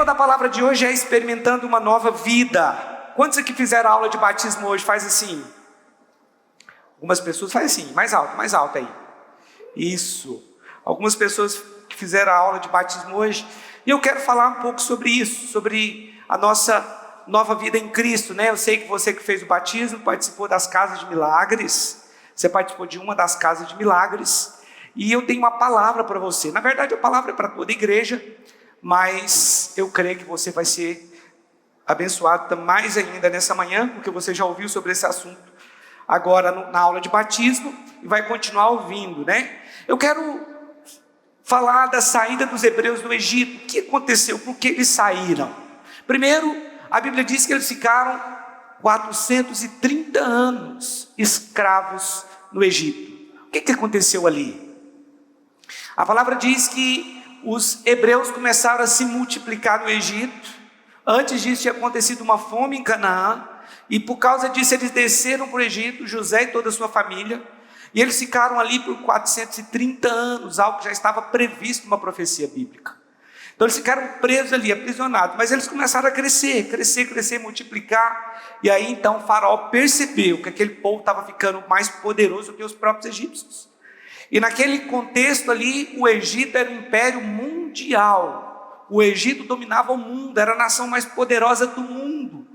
tema da palavra de hoje é experimentando uma nova vida. Quantos aqui fizeram aula de batismo hoje? Faz assim. Algumas pessoas fazem assim, mais alto aí. Isso. Algumas pessoas que fizeram a aula de batismo hoje. E eu quero falar um pouco sobre isso, sobre a nossa nova vida em Cristo, né? Eu sei que você que fez o batismo participou das casas de milagres. Você participou de uma das casas de milagres. E eu tenho uma palavra para você. Na verdade, a palavra é para toda a igreja, mas eu creio que você vai ser abençoado mais ainda nessa manhã, porque você já ouviu sobre esse assunto agora na aula de batismo e vai continuar ouvindo, né? Eu quero falar da saída dos hebreus do Egito. O que aconteceu? Por que eles saíram? Primeiro, a Bíblia diz que eles ficaram 430 anos escravos no Egito. O que aconteceu ali? A palavra diz que os hebreus começaram a se multiplicar no Egito. Antes disso tinha acontecido uma fome em Canaã, e por causa disso eles desceram para o Egito, José e toda a sua família, e eles ficaram ali por 430 anos, algo que já estava previsto numa profecia bíblica. Então eles ficaram presos ali, aprisionados, mas eles começaram a crescer, multiplicar, e aí então Faraó percebeu que aquele povo estava ficando mais poderoso do que os próprios egípcios. E naquele contexto ali, o Egito era um império mundial. O Egito dominava o mundo, era a nação mais poderosa do mundo.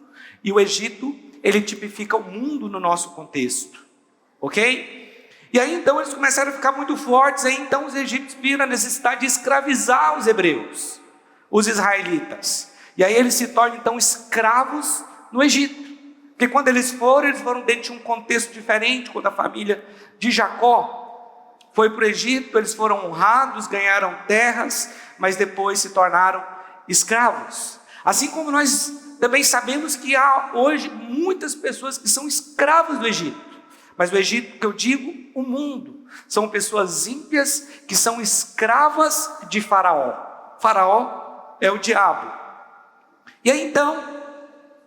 E o Egito, ele tipifica o mundo no nosso contexto. Ok? E aí então eles começaram a ficar muito fortes. Aí então os egípcios viram a necessidade de escravizar os hebreus, os israelitas. E aí eles se tornam então escravos no Egito. Porque quando eles foram dentro de um contexto diferente. Quando a família de Jacó foi para o Egito, eles foram honrados, ganharam terras, mas depois se tornaram escravos. Assim como nós também sabemos que há hoje muitas pessoas que são escravas do Egito. Mas o Egito, que eu digo, o mundo, são pessoas ímpias que são escravas de Faraó. Faraó é o diabo. E aí então,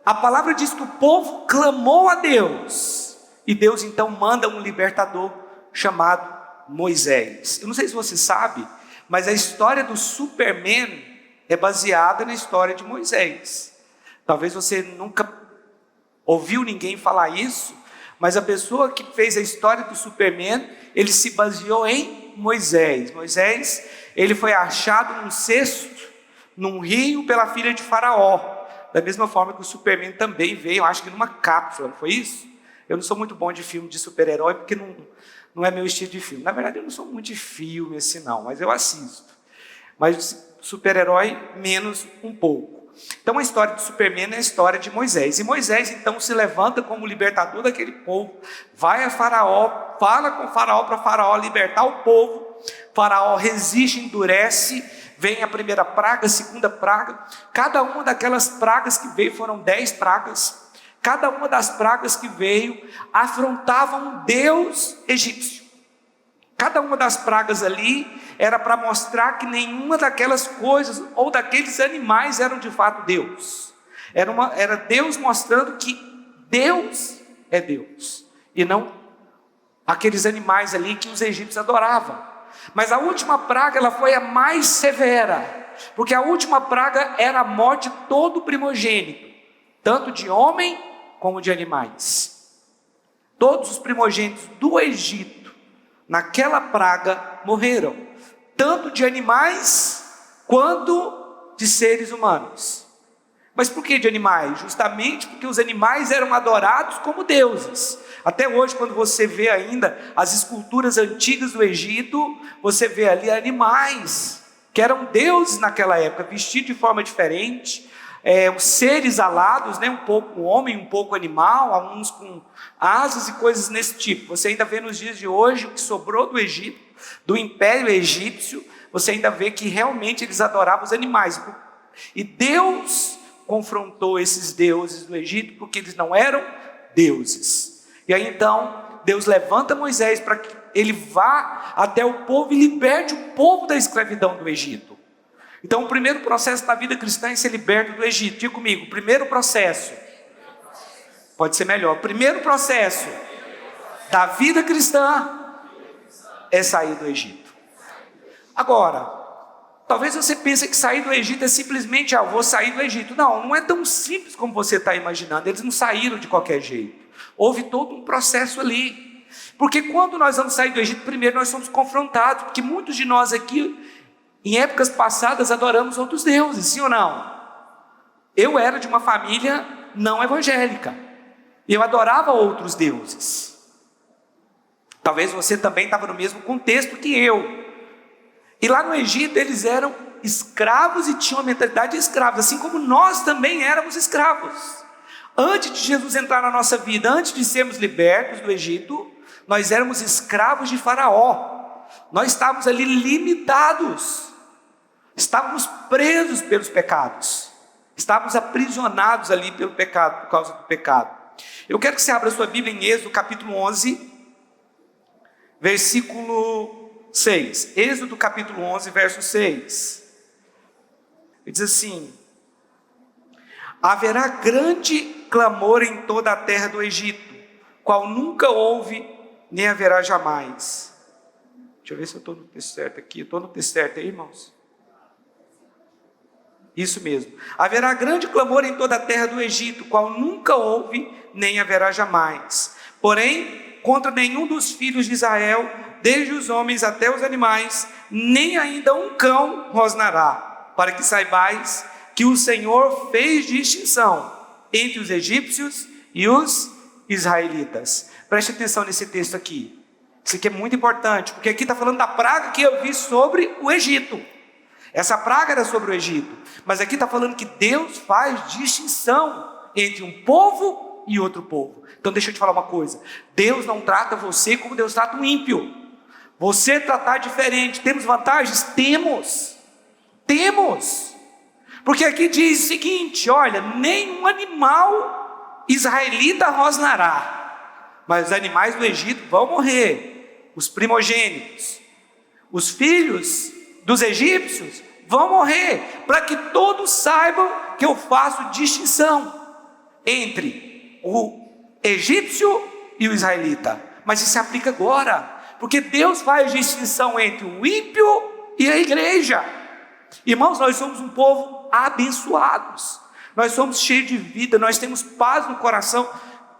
a palavra diz que o povo clamou a Deus. E Deus então manda um libertador chamado Moisés. Eu não sei se você sabe, mas a história do Superman é baseada na história de Moisés. Talvez você nunca ouviu ninguém falar isso, mas a pessoa que fez a história do Superman, ele se baseou em Moisés. Moisés, ele foi achado num cesto, num rio, pela filha de Faraó. Da mesma forma que o Superman também veio, acho que numa cápsula, não foi isso? Eu não sou muito bom de filme de super-herói, porque não é meu estilo de filme. Na verdade, eu não sou muito de filme assim não, mas eu assisto. Mas super-herói, menos um pouco. Então a história do Superman é a história de Moisés. E Moisés então se levanta como libertador daquele povo, vai a Faraó, fala com Faraó para Faraó libertar o povo. Faraó resiste, endurece, vem a primeira praga, a segunda praga. Cada uma daquelas pragas que veio, foram 10 pragas. Cada uma das pragas que veio afrontava um deus egípcio. Cada uma das pragas ali era para mostrar que nenhuma daquelas coisas ou daqueles animais eram de fato Deus. Era Deus mostrando que Deus é Deus e não aqueles animais ali que os egípcios adoravam. Mas a última praga, ela foi a mais severa, porque a última praga era a morte de todo primogênito, tanto de homem como de animais. Todos os primogênitos do Egito naquela praga morreram, tanto de animais quanto de seres humanos. Mas por que de animais? Justamente porque os animais eram adorados como deuses. Até hoje, quando você vê ainda as esculturas antigas do Egito, você vê ali animais que eram deuses naquela época, vestidos de forma diferente, os seres alados, né? Um pouco homem, um pouco animal, alguns com asas e coisas nesse tipo. Você ainda vê nos dias de hoje o que sobrou do Egito, do Império Egípcio, você ainda vê que realmente eles adoravam os animais. E Deus confrontou esses deuses do Egito porque eles não eram deuses. E aí então Deus levanta Moisés para que ele vá até o povo e liberte o povo da escravidão do Egito. Então o primeiro processo da vida cristã é ser liberto do Egito. Diga comigo, o primeiro processo, pode ser melhor, o primeiro processo da vida cristã é sair do Egito. Agora, Talvez você pense que sair do Egito é simplesmente, eu vou sair do Egito. Não, não é tão simples como você está imaginando. Eles não saíram de qualquer jeito. Houve todo um processo ali. Porque quando nós vamos sair do Egito, primeiro nós somos confrontados, porque muitos de nós aqui, em épocas passadas, adoramos outros deuses, sim ou não? Eu era de uma família não evangélica. Eu adorava outros deuses. Talvez você também estava no mesmo contexto que eu. E lá no Egito eles eram escravos e tinham a mentalidade de escravos, assim como nós também éramos escravos. Antes de Jesus entrar na nossa vida, antes de sermos libertos do Egito, nós éramos escravos de Faraó. Nós estávamos ali limitados. Estávamos presos pelos pecados. Estávamos aprisionados ali pelo pecado, por causa do pecado. Eu quero que você abra sua Bíblia em Êxodo capítulo 11, versículo 6. Êxodo capítulo 11, verso 6. Ele diz assim: haverá grande clamor em toda a terra do Egito, qual nunca houve, nem haverá jamais. Deixa eu ver se eu estou no texto certo aqui. Eu estou no texto certo aí, irmãos? Isso mesmo. Haverá grande clamor em toda a terra do Egito, qual nunca houve, nem haverá jamais. Porém, contra nenhum dos filhos de Israel, desde os homens até os animais, nem ainda um cão rosnará, para que saibais que o Senhor fez distinção entre os egípcios e os israelitas. Preste atenção nesse texto aqui. Isso aqui é muito importante, porque aqui está falando da praga que eu vi sobre o Egito. Essa praga era sobre o Egito, mas aqui está falando que Deus faz distinção entre um povo e outro povo. Então deixa eu te falar uma coisa: Deus não trata você como Deus trata um ímpio. Você tratar diferente. Temos vantagens? Temos, porque aqui diz o seguinte: olha, nenhum animal israelita rosnará, mas os animais do Egito vão morrer, os primogênitos, os filhos dos egípcios vão morrer, para que todos saibam que eu faço distinção entre o egípcio e o israelita. Mas isso se aplica agora, porque Deus faz distinção entre o ímpio e a igreja. Irmãos, nós somos um povo abençoados, nós somos cheios de vida, nós temos paz no coração.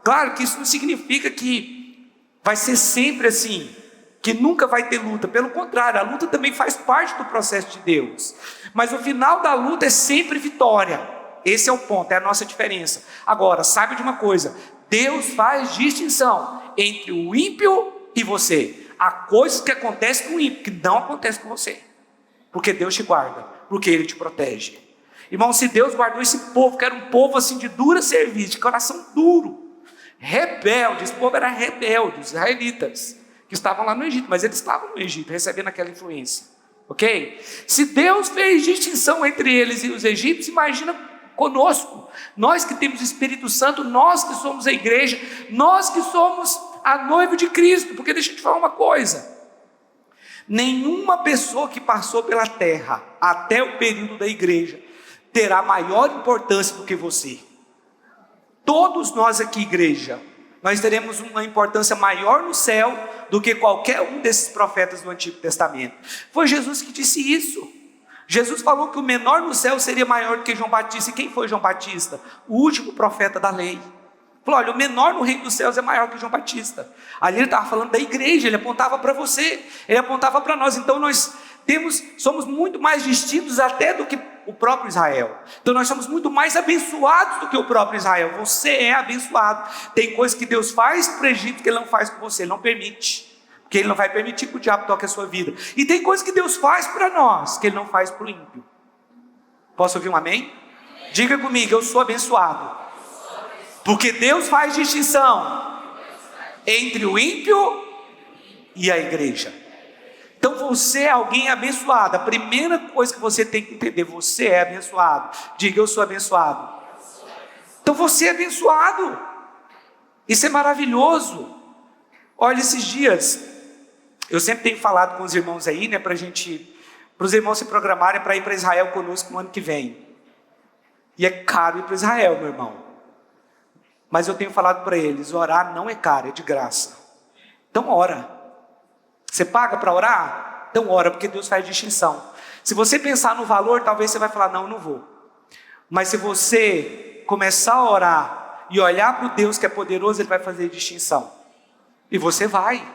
Claro que isso não significa que vai ser sempre assim, que nunca vai ter luta. Pelo contrário, a luta também faz parte do processo de Deus, mas o final da luta é sempre vitória. Esse é o ponto, é a nossa diferença. Agora, saiba de uma coisa: Deus faz distinção entre o ímpio e você. Há coisas que acontecem com o ímpio que não acontecem com você, porque Deus te guarda, porque Ele te protege. Irmão, se Deus guardou esse povo, que era um povo assim de dura serviço, de coração duro, rebelde, esse povo era rebelde, os israelitas que estavam lá no Egito, mas eles estavam no Egito, recebendo aquela influência, ok? Se Deus fez distinção entre eles e os egípcios, imagina conosco, nós que temos o Espírito Santo, nós que somos a igreja, nós que somos a noiva de Cristo. Porque deixa eu te falar uma coisa: nenhuma pessoa que passou pela terra até o período da igreja terá maior importância do que você. Todos nós aqui, igreja, nós teremos uma importância maior no céu do que qualquer um desses profetas do Antigo Testamento. Foi Jesus que disse isso. Jesus falou que o menor no céu seria maior do que João Batista. E quem foi João Batista? O último profeta da lei. Falou: olha, o menor no reino dos céus é maior que João Batista. Ali ele estava falando da igreja, ele apontava para você, ele apontava para nós. Então nós somos muito mais distintos até do que o próprio Israel. Então nós somos muito mais abençoados do que o próprio Israel. Você é abençoado. Tem coisas que Deus faz para o Egito que Ele não faz com você, Ele não permite, porque Ele não vai permitir que o diabo toque a sua vida. E tem coisas que Deus faz para nós que Ele não faz para o ímpio. Posso ouvir um amém? Diga comigo: eu sou abençoado, porque Deus faz distinção entre o ímpio e a igreja. Então você é alguém abençoado. A primeira coisa que você tem que entender: você é abençoado. Diga: eu sou abençoado. Então você é abençoado. Isso é maravilhoso. Olha, esses dias eu sempre tenho falado com os irmãos aí, né, para os irmãos se programarem para ir para Israel conosco no ano que vem. E é caro ir para Israel, meu irmão. Mas eu tenho falado para eles: orar não é caro, é de graça. Então ora. Você paga para orar? Então ora, porque Deus faz distinção. Se você pensar no valor, talvez você vai falar, não, eu não vou. Mas se você começar a orar e olhar para o Deus que é poderoso, Ele vai fazer distinção. E você vai.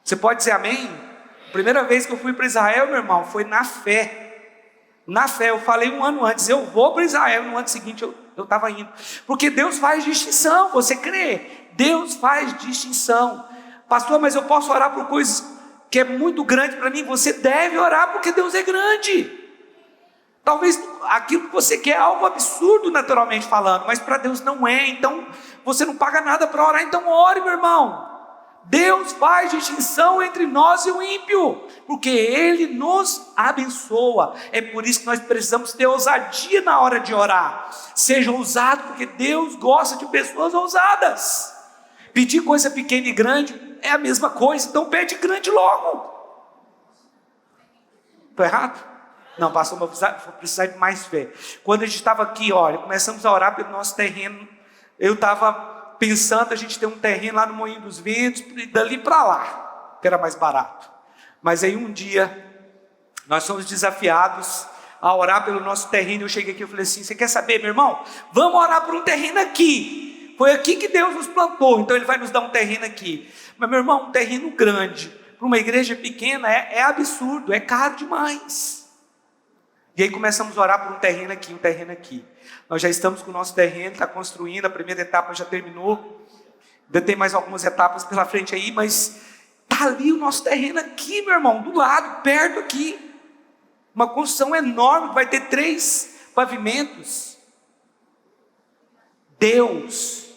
Você pode dizer amém? A primeira vez que eu fui para Israel, meu irmão, foi na fé. Na fé, eu falei um ano antes, eu vou para Israel, no ano seguinte eu estava indo. Porque Deus faz distinção, você crê? Deus faz distinção. Pastor, mas eu posso orar por coisas que é muito grande para mim? Você deve orar porque Deus é grande. Talvez aquilo que você quer é algo absurdo naturalmente falando, mas para Deus não é, então você não paga nada para orar, então ore, meu irmão. Deus faz distinção entre nós e o ímpio, porque Ele nos abençoa. É por isso que nós precisamos ter ousadia na hora de orar. Seja ousado, porque Deus gosta de pessoas ousadas. Pedir coisa pequena e grande é a mesma coisa, então pede grande logo. Estou errado? Não, pastor, vou precisar de mais fé. Quando a gente estava aqui, olha, começamos a orar pelo nosso terreno, eu estava pensando a gente ter um terreno lá no Moinho dos Ventos, e dali para lá, que era mais barato. Mas aí um dia, nós fomos desafiados a orar pelo nosso terreno. Eu cheguei aqui e falei assim, você quer saber, meu irmão? Vamos orar por um terreno aqui. Foi aqui que Deus nos plantou, então Ele vai nos dar um terreno aqui. Mas, meu irmão, um terreno grande, para uma igreja pequena, é absurdo, é caro demais. E aí começamos a orar por um terreno aqui, um terreno aqui. Nós já estamos com o nosso terreno, está construindo, a primeira etapa já terminou. Ainda tem mais algumas etapas pela frente aí, mas está ali o nosso terreno aqui, meu irmão, do lado, perto aqui. Uma construção enorme, vai ter 3 pavimentos. Deus,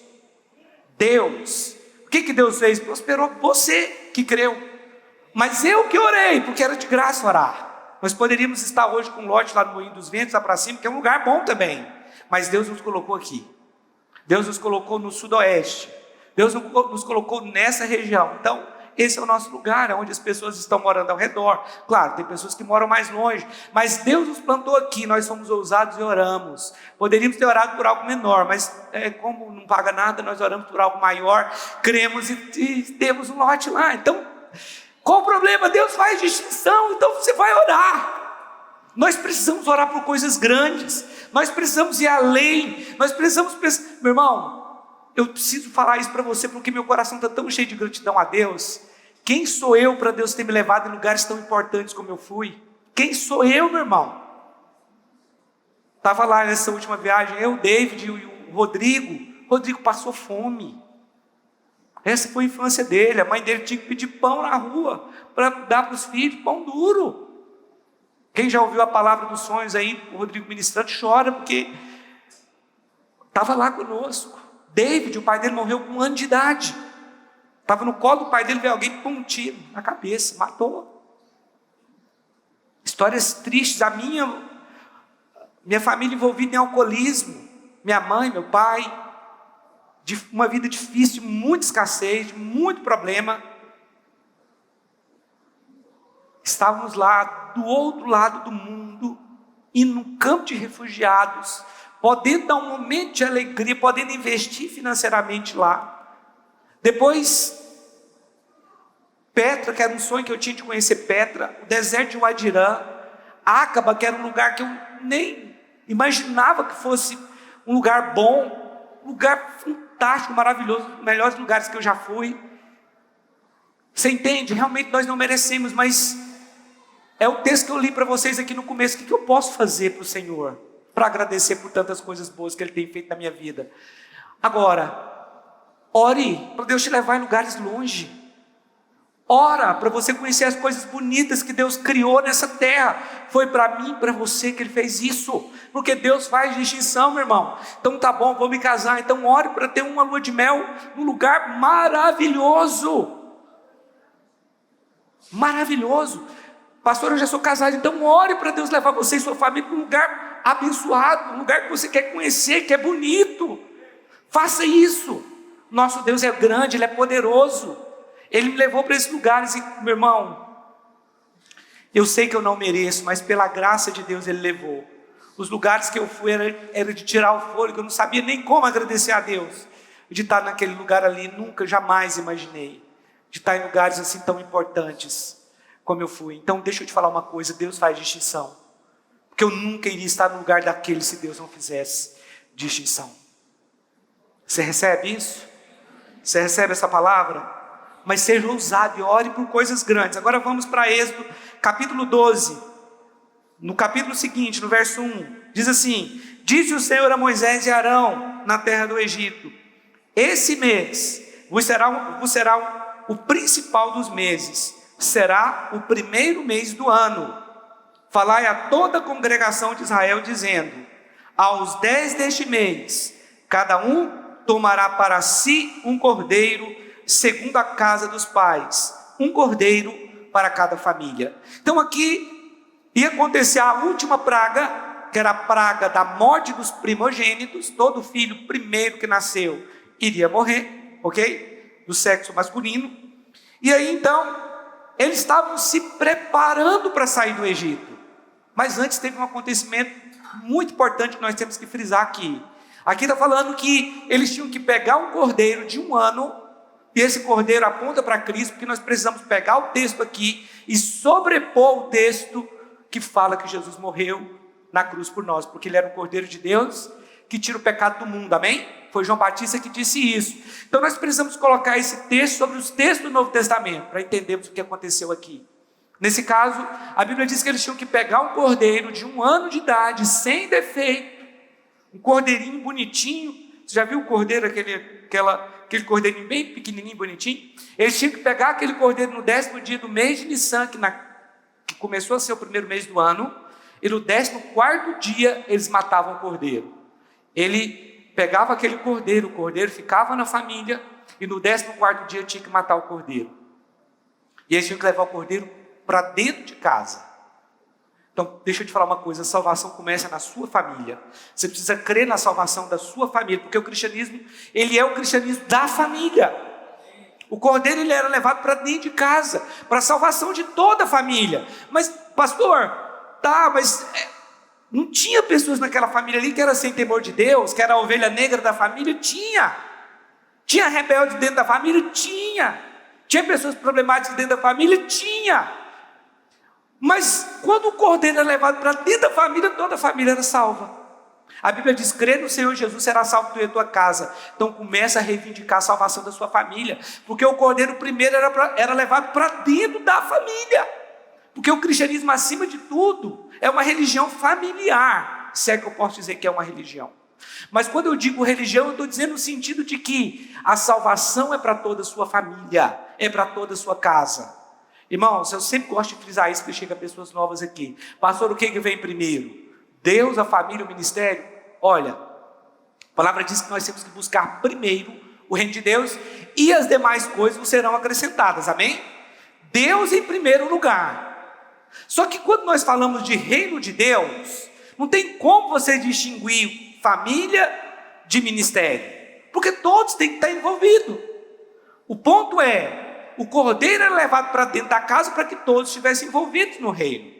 o que Deus fez? Prosperou você que creu. Mas eu que orei, porque era de graça orar. Nós poderíamos estar hoje com um lote lá no Moinho dos Ventos, lá para cima, que é um lugar bom também. Mas Deus nos colocou aqui. Deus nos colocou no sudoeste. Deus nos colocou nessa região. Então, esse é o nosso lugar, onde as pessoas estão morando ao redor. Claro, tem pessoas que moram mais longe. Mas Deus nos plantou aqui, nós somos ousados e oramos. Poderíamos ter orado por algo menor, mas como não paga nada, nós oramos por algo maior. Cremos e temos um lote lá. Então, qual o problema? Deus faz distinção, então você vai orar. Nós precisamos orar por coisas grandes, nós precisamos ir além, nós precisamos pensar. Meu irmão, eu preciso falar isso para você, porque meu coração está tão cheio de gratidão a Deus. Quem sou eu para Deus ter me levado em lugares tão importantes como eu fui? Quem sou eu, meu irmão? Estava lá nessa última viagem, eu, David e o Rodrigo passou fome. Essa foi a infância dele. A mãe dele tinha que pedir pão na rua para dar para os filhos, pão duro. Quem já ouviu a palavra dos sonhos aí, o Rodrigo ministrando, chora porque estava lá conosco. David, o pai dele morreu com 1 ano de idade. Estava no colo do pai dele, veio alguém com um tiro na cabeça, matou. Histórias tristes. A minha família envolvida em alcoolismo. Minha mãe, meu pai. De uma vida difícil, de muita escassez, de muito problema. Estávamos lá do outro lado do mundo, indo num campo de refugiados, podendo dar um momento de alegria, podendo investir financeiramente lá. Depois, Petra, que era um sonho que eu tinha de conhecer Petra, o deserto de Uadirã, Acaba, que era um lugar que eu nem imaginava que fosse um lugar bom, um lugar fantástico, maravilhoso, um dos melhores lugares que eu já fui. Você entende? Realmente nós não merecemos, mas é o texto que eu li para vocês aqui no começo. O que eu posso fazer para o Senhor, para agradecer por tantas coisas boas que Ele tem feito na minha vida? Agora, ore para Deus te levar em lugares longe. Ora para você conhecer as coisas bonitas que Deus criou nessa terra. Foi para mim, para você que Ele fez isso, porque Deus faz distinção, meu irmão. Então tá bom, vou me casar, então ore para ter uma lua de mel num lugar maravilhoso. Maravilhoso. Pastor, eu já sou casado, então ore para Deus levar você e sua família para um lugar abençoado, um lugar que você quer conhecer, que é bonito. Faça isso. Nosso Deus é grande, Ele é poderoso. Ele me levou para esses lugares e, meu irmão, eu sei que eu não mereço, mas pela graça de Deus Ele levou. Os lugares que eu fui era de tirar o fôlego, eu não sabia nem como agradecer a Deus. De estar naquele lugar ali, nunca, jamais imaginei. De estar em lugares assim tão importantes. como eu fui. Então deixa eu te falar uma coisa, Deus faz distinção. Porque eu nunca iria estar no lugar daquele se Deus não fizesse distinção. Você recebe isso? Você recebe essa palavra? Mas seja ousado e ore por coisas grandes. Agora vamos para Êxodo, capítulo 12. No capítulo seguinte, no verso 1, diz assim: disse o Senhor a Moisés e Arão na terra do Egito: esse mês vos será o principal dos meses, será o primeiro mês do ano. Falai a toda a congregação de Israel, dizendo: aos 10 deste mês, cada um tomará para si um cordeiro, segundo a casa dos pais, um cordeiro para cada família. Então aqui ia acontecer a última praga, que era a praga da morte dos primogênitos. Todo filho primeiro que nasceu iria morrer, ok? Do sexo masculino. E aí então, eles estavam se preparando para sair do Egito. Mas antes teve um acontecimento muito importante que nós temos que frisar aqui. Aqui está falando que eles tinham que pegar um cordeiro de 1 ano, e esse cordeiro aponta para Cristo, porque nós precisamos pegar o texto aqui e sobrepor o texto que fala que Jesus morreu na cruz por nós, porque ele era um cordeiro de Deus que tira o pecado do mundo, amém? Foi João Batista que disse isso. Então nós precisamos colocar esse texto sobre os textos do Novo Testamento, para entendermos o que aconteceu aqui. Nesse caso, a Bíblia diz que eles tinham que pegar um cordeiro de 1 ano de idade, sem defeito, um cordeirinho bonitinho. Você já viu o cordeiro, aquele cordeirinho bem pequenininho, bonitinho? Eles tinham que pegar aquele cordeiro no 10º dia do mês de Nissan, que começou a ser o primeiro mês do ano, e no 14º dia eles matavam o cordeiro. Ele pegava aquele cordeiro, o cordeiro ficava na família, e no 14º dia tinha que matar o cordeiro. E eles tinham que levar o cordeiro para dentro de casa. Então, deixa eu te falar uma coisa: a salvação começa na sua família. Você precisa crer na salvação da sua família, porque o cristianismo, ele é o cristianismo da família. O cordeiro, ele era levado para dentro de casa, para a salvação de toda a família. Mas, pastor, mas não tinha pessoas naquela família ali que era sem temor de Deus, que era a ovelha negra da família? Tinha rebelde dentro da família? Tinha pessoas problemáticas dentro da família? Tinha. Mas quando o cordeiro era levado para dentro da família, toda a família era salva. A Bíblia diz: crê no Senhor Jesus, será salvo tu e a tua casa. Então começa a reivindicar a salvação da sua família, porque o cordeiro primeiro era levado para dentro da família. Porque o cristianismo, acima de tudo, é uma religião familiar, se é que eu posso dizer que é uma religião. Mas quando eu digo religião, eu estou dizendo no sentido de que a salvação é para toda a sua família, é para toda a sua casa. Irmãos, eu sempre gosto de frisar isso, porque chega pessoas novas aqui. Pastor, o que vem primeiro? Deus, a família, o ministério? Olha, a palavra diz que nós temos que buscar primeiro o reino de Deus, e as demais coisas serão acrescentadas, amém? Deus em primeiro lugar. Só que quando nós falamos de reino de Deus, não tem como você distinguir família de ministério, porque todos têm que estar envolvidos. O ponto é, o cordeiro era levado para dentro da casa para que todos estivessem envolvidos no reino.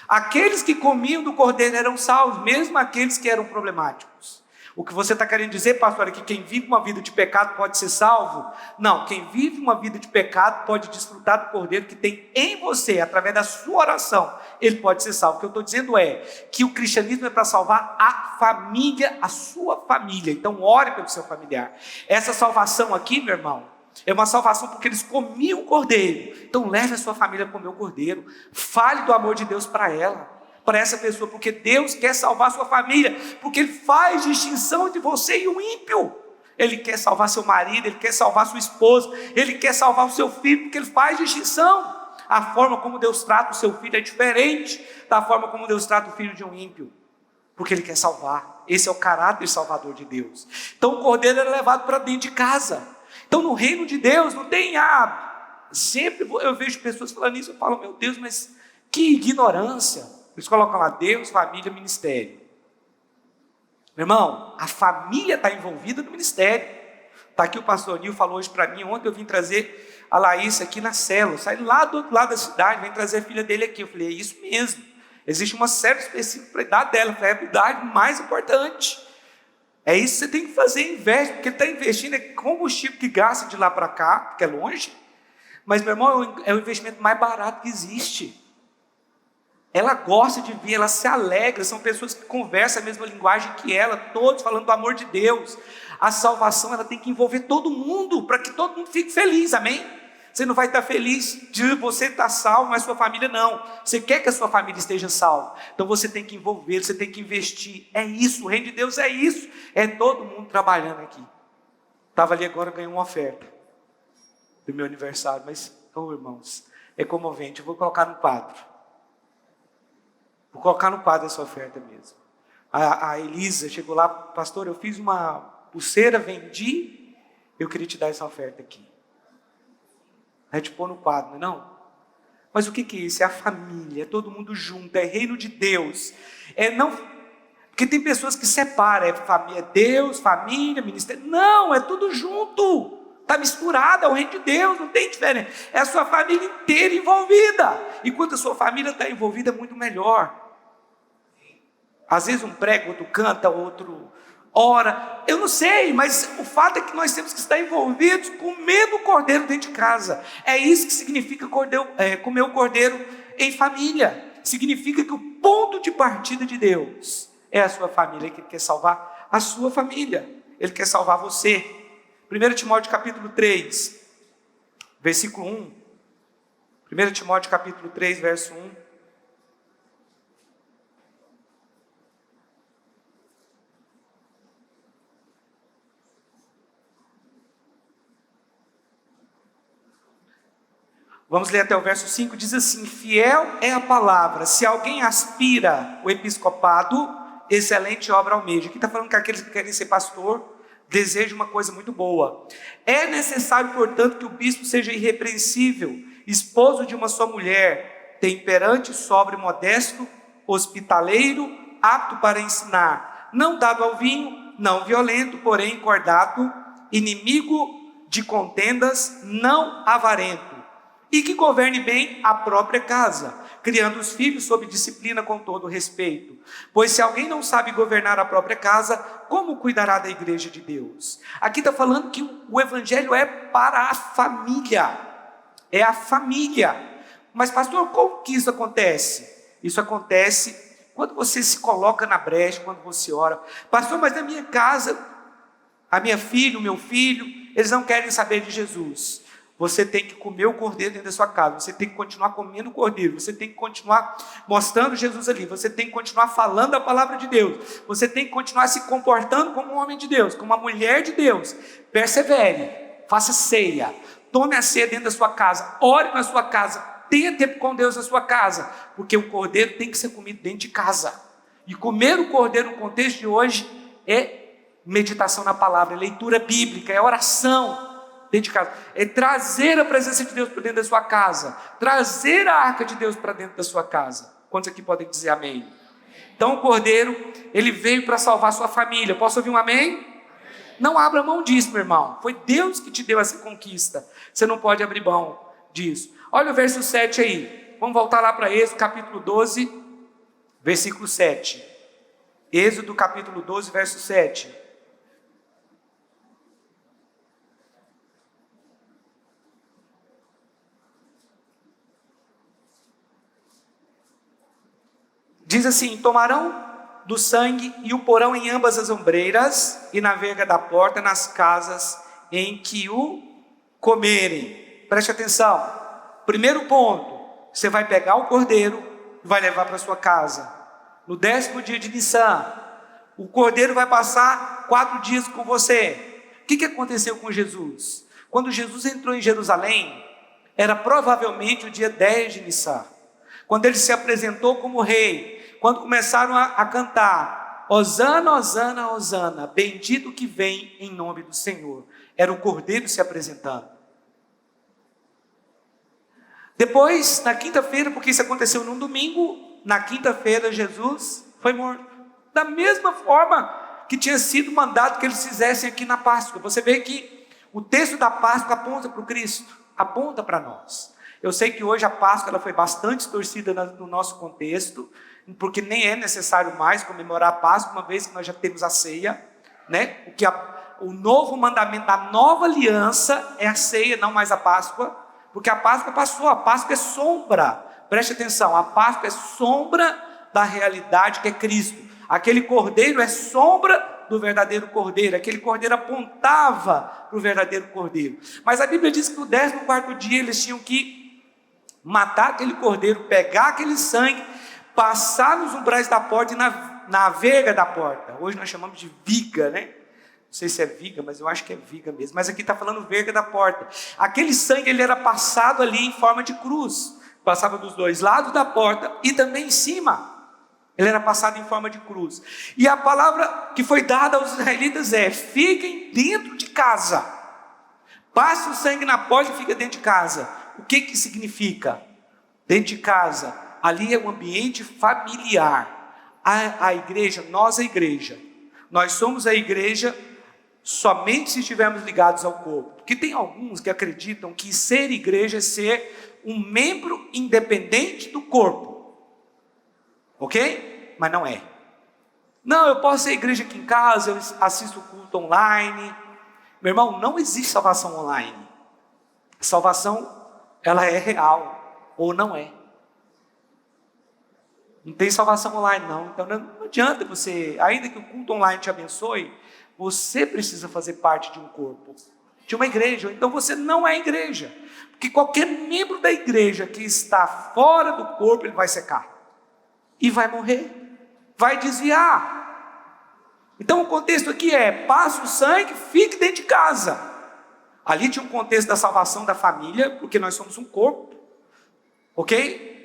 Aqueles que comiam do cordeiro eram salvos, mesmo aqueles que eram problemáticos. O que você está querendo dizer, pastor, é que quem vive uma vida de pecado pode ser salvo? Não, quem vive uma vida de pecado pode desfrutar do cordeiro que tem em você, através da sua oração, ele pode ser salvo. O que eu estou dizendo é que o cristianismo é para salvar a família, a sua família. Então ore pelo seu familiar. Essa salvação aqui, meu irmão, é uma salvação porque eles comiam o cordeiro. Então leve a sua família a comer o cordeiro. Fale do amor de Deus para ela, para essa pessoa, porque Deus quer salvar a sua família, porque Ele faz distinção de você e o ímpio. Ele quer salvar seu marido, Ele quer salvar sua esposa, Ele quer salvar o seu filho, porque Ele faz distinção. A forma como Deus trata o seu filho é diferente da forma como Deus trata o filho de um ímpio, porque Ele quer salvar. Esse é o caráter salvador de Deus. Então o cordeiro era levado para dentro de casa. Então no reino de Deus não tem sempre eu vejo pessoas falando isso, eu falo: meu Deus, mas que ignorância. Eles colocam lá Deus, família, ministério. Meu irmão, a família está envolvida no ministério. Está aqui o pastor Nil, falou hoje para mim. Ontem eu vim trazer a Laís aqui na célula. Saí lá do outro lado da cidade, vem trazer a filha dele aqui. Eu falei: é isso mesmo. Existe uma série específica para a idade dela. Eu falei: é a idade mais importante. É isso que você tem que fazer, investe, porque ele está investindo, é combustível que gasta de lá para cá, porque é longe. Mas, meu irmão, é o investimento mais barato que existe. Ela gosta de vir, ela se alegra, são pessoas que conversam a mesma linguagem que ela, todos falando do amor de Deus. A salvação, ela tem que envolver todo mundo, para que todo mundo fique feliz, amém? Você não vai estar feliz de você estar salvo, mas sua família não. Você quer que a sua família esteja salva, então você tem que envolver, você tem que investir. É isso, o reino de Deus é isso, é todo mundo trabalhando aqui. Estava ali agora, ganhei uma oferta do meu aniversário, mas, irmãos, é comovente. Eu vou colocar no quadro. Vou colocar no quadro essa oferta mesmo. A Elisa chegou lá, pastor, eu fiz uma pulseira, vendi, eu queria te dar essa oferta aqui. A gente pôr no quadro, não é não? Mas o que é isso? É a família, é todo mundo junto, é reino de Deus. Porque tem pessoas que separam, é Deus, família, ministério. Não, é tudo junto. Está misturado, é o reino de Deus, não tem diferença. É a sua família inteira envolvida. E quando a sua família está envolvida, é muito melhor. Às vezes um prega, outro canta, outro ora. Eu não sei, mas o fato é que nós temos que estar envolvidos com o mesmo cordeiro dentro de casa. É isso que significa comer o cordeiro em família. Significa que o ponto de partida de Deus é a sua família, que Ele quer salvar a sua família. Ele quer salvar você. 1 Timóteo capítulo 3, versículo 1. 1 Timóteo capítulo 3, verso 1. Vamos ler até o verso 5, diz assim: fiel é a palavra, se alguém aspira o episcopado, excelente obra almeja. Aqui está falando que aqueles que querem ser pastor, desejam uma coisa muito boa. É necessário, portanto, que o bispo seja irrepreensível, esposo de uma só mulher, temperante, sóbrio, modesto, hospitaleiro, apto para ensinar, não dado ao vinho, não violento, porém encordado, inimigo de contendas, não avarento, e que governe bem a própria casa, criando os filhos sob disciplina com todo respeito. Pois se alguém não sabe governar a própria casa, como cuidará da igreja de Deus? Aqui está falando que o evangelho é para a família. É a família. Mas pastor, como que isso acontece? Isso acontece quando você se coloca na brecha, quando você ora. Pastor, mas na minha casa, a minha filha, o meu filho, eles não querem saber de Jesus. Você tem que comer o cordeiro dentro da sua casa, você tem que continuar comendo o cordeiro, você tem que continuar mostrando Jesus ali, você tem que continuar falando a palavra de Deus, você tem que continuar se comportando como um homem de Deus, como uma mulher de Deus. Persevere, faça ceia, tome a ceia dentro da sua casa, ore na sua casa, tenha tempo com Deus na sua casa, porque o cordeiro tem que ser comido dentro de casa. E comer o cordeiro no contexto de hoje é meditação na palavra, é leitura bíblica, é oração dentro de casa, é trazer a presença de Deus para dentro da sua casa, trazer a arca de Deus para dentro da sua casa. Quantos aqui podem dizer amém? Então o cordeiro, ele veio para salvar a sua família. Posso ouvir um amém? Não abra mão disso, meu irmão. Foi Deus que te deu essa conquista. Você não pode abrir mão disso. Olha o verso 7 aí. Vamos voltar lá para Êxodo capítulo 12, versículo 7. Êxodo capítulo 12, verso 7. Diz assim: tomarão do sangue e o porão em ambas as ombreiras e na verga da porta, nas casas em que o comerem. Preste atenção. Primeiro ponto: você vai pegar o cordeiro e vai levar para sua casa. No 10º dia de Nissan, o cordeiro vai passar 4 dias com você. O que aconteceu com Jesus? Quando Jesus entrou em Jerusalém, era provavelmente o dia 10 de Nissan, quando ele se apresentou como rei. Quando começaram a cantar, Hosana, Hosana, Hosana, bendito que vem em nome do Senhor. Era o cordeiro se apresentando. Depois, na quinta-feira, porque isso aconteceu num domingo, na quinta-feira Jesus foi morto. Da mesma forma que tinha sido mandado que eles fizessem aqui na Páscoa. Você vê que o texto da Páscoa aponta para o Cristo, aponta para nós. Eu sei que hoje a Páscoa ela foi bastante distorcida no nosso contexto, porque nem é necessário mais comemorar a Páscoa, uma vez que nós já temos a ceia, né? O novo mandamento da nova aliança é a ceia, não mais a Páscoa. Porque a Páscoa passou, a Páscoa é sombra. Preste atenção, a Páscoa é sombra da realidade que é Cristo. Aquele cordeiro é sombra do verdadeiro cordeiro. Aquele cordeiro apontava para o verdadeiro cordeiro. Mas a Bíblia diz que no 14º dia eles tinham que matar aquele cordeiro, pegar aquele sangue, passar nos umbrais da porta e na verga da porta. Hoje nós chamamos de viga, né? Não sei se é viga, mas eu acho que é viga mesmo. Mas aqui está falando verga da porta. Aquele sangue ele era passado ali em forma de cruz. Passava dos dois lados da porta e também em cima. Ele era passado em forma de cruz. E a palavra que foi dada aos israelitas é: fiquem dentro de casa. Passe o sangue na porta e fica dentro de casa. O que que significa? Dentro de casa, ali é um ambiente familiar. A igreja, nós somos a igreja somente se estivermos ligados ao corpo. Porque tem alguns que acreditam que ser igreja é ser um membro independente do corpo. Ok? Mas não é. Não, eu posso ser igreja aqui em casa, eu assisto o culto online. Meu irmão, não existe salvação online. Salvação, ela é real ou não é. Não tem salvação online não. Então não adianta você, ainda que o culto online te abençoe, você precisa fazer parte de um corpo, de uma igreja. Então você não é igreja. Porque qualquer membro da igreja que está fora do corpo, ele vai secar. E vai morrer, vai desviar. Então o contexto aqui é: passe o sangue, fique dentro de casa. Ali tinha um contexto da salvação da família, porque nós somos um corpo, ok?